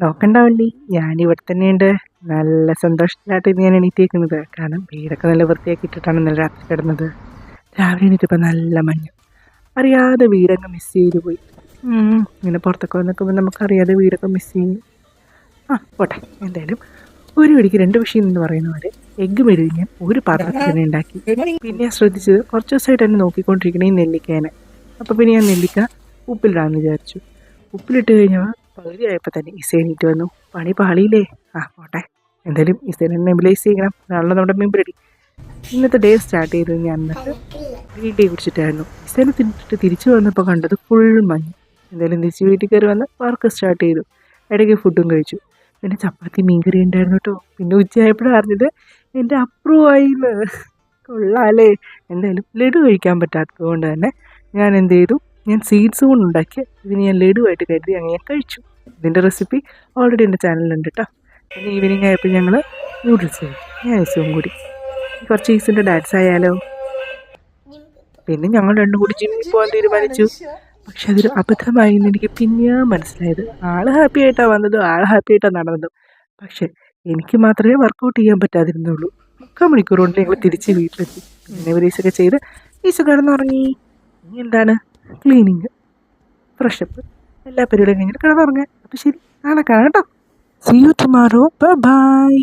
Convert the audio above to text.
നോക്കണ്ടാവില്ലേ, ഞാനിവിടെ തന്നെയുണ്ട്. നല്ല സന്തോഷത്തിലായിട്ട് ഞാൻ എണീറ്റേക്കുന്നത്. കാരണം വീടൊക്കെ നല്ല വൃത്തിയാക്കി ഇട്ടിട്ടാണ് ഇന്നലെ രാത്രി കിടന്നത്. രാവിലെ എണീറ്റപ്പോൾ നല്ല മഞ്ഞ്. അറിയാതെ വീടൊക്കെ മിസ് ചെയ്തു പോയി. ഇങ്ങനെ പുറത്തൊക്കെ വന്നിക്കുമ്പോൾ നമുക്കറിയാതെ വീടൊക്കെ മിസ് ചെയ്യും. പോട്ടെ. എന്തായാലും ഒരു പിടിക്ക് രണ്ട് വിഷയം എന്ന് പറയുന്ന പോലെ എഗ്ഗ് മെഴുകി ഞാൻ ഒരു പാത്രത്തിൽ തന്നെ ഉണ്ടാക്കി. പിന്നെ ഞാൻ ശ്രദ്ധിച്ചത് കുറച്ച് ദിവസമായിട്ട് എന്നെ നോക്കിക്കൊണ്ടിരിക്കണേ ഈ നെല്ലിക്കേനെ. അപ്പോൾ പിന്നെ ഞാൻ നെല്ലിക്ക ഉപ്പിലിടാമെന്ന് വിചാരിച്ചു. ഉപ്പിലിട്ട് കഴിഞ്ഞപ്പോൾ പകുതിയായപ്പോൾ തന്നെ ഇസേനീറ്റ് വന്നു. പണി പാളിയില്ലേ. പോട്ടെ. എന്തായാലും ഇസേനെ നെബിലൈസ് ചെയ്യണം. നാളെ നമ്മുടെ മെമ്പ് റെഡി. ഇന്നത്തെ ഡേ സ്റ്റാർട്ട് ചെയ്തത് ഞാൻ എന്നിട്ട് ഗ്രീൻ ടീ കുടിച്ചിട്ടായിരുന്നു. ഇസേനെ തിന്നിട്ട് തിരിച്ചു വന്നപ്പോൾ കണ്ടത് ഫുൾ മഞ്ഞ്. എന്തായാലും തിരിച്ച് വീട്ടിൽ കയറി വന്ന് വർക്ക് സ്റ്റാർട്ട് ചെയ്തു. ഇടയ്ക്ക് ഫുഡും കഴിച്ചു. പിന്നെ ചപ്പാത്തി മീൻകറി ഉണ്ടായിരുന്നു കേട്ടോ. പിന്നെ ഉച്ചയായപ്പോഴാണ് അറിഞ്ഞത് എൻ്റെ അപ്രൂവ് ആയിന്ന്. കൊള്ളാലേ. എന്തായാലും ലഡു കഴിക്കാൻ പറ്റാത്തത് കൊണ്ട് തന്നെ ഞാൻ എന്ത് ചെയ്തു, ഞാൻ സീഡ്സ് കൊണ്ട് ഉണ്ടാക്കിയ ഇതിന് ഞാൻ ലഡുവായിട്ട് കരുതി അങ്ങനെ ഞാൻ കഴിച്ചു. ഇതിൻ്റെ റെസിപ്പി ഓൾറെഡി എൻ്റെ ചാനലിലുണ്ട് കേട്ടോ. പിന്നെ ഈവനിങ് ആയപ്പോൾ ഞങ്ങൾ നൂഡിൽസ് കഴിച്ചു. ഞാൻ ഐസും കൂടി കുറച്ച് ഈസിൻ്റെ ഡാൻസ് ആയാലോ. പിന്നെ ഞങ്ങൾ രണ്ടും കൂടി ജിമ്മിൽ പോകാൻ തീരുമാനിച്ചു. പക്ഷെ അതൊരു അബദ്ധമായി എന്ന് എനിക്ക് പിന്നെയാണ് മനസ്സിലായത്. ആൾ ഹാപ്പി ആയിട്ടാണ് വന്നതും ആൾ ഹാപ്പി ആയിട്ടാണ് നടന്നതും. പക്ഷെ എനിക്ക് മാത്രമേ വർക്കൗട്ട് ചെയ്യാൻ പറ്റാതിരുന്നുള്ളൂ. 3/4 മണിക്കൂർ കൊണ്ട് ഞങ്ങൾ തിരിച്ച് വീട്ടിലെത്തി. പിന്നെ ഇവരീസൊക്കെ ചെയ്ത് ഈസ കിടന്നുറങ്ങി. ഇനി എന്താണ് ക്ലീനിങ്, ഫ്രഷപ്പ്, എല്ലാ പരിപാടിയും കഴിഞ്ഞിട്ട് കിടന്നുറങ്ങാൻ. അപ്പോൾ ശരി, നാളെ കാണാം കേട്ടോ. See you tomorrow. ബൈ.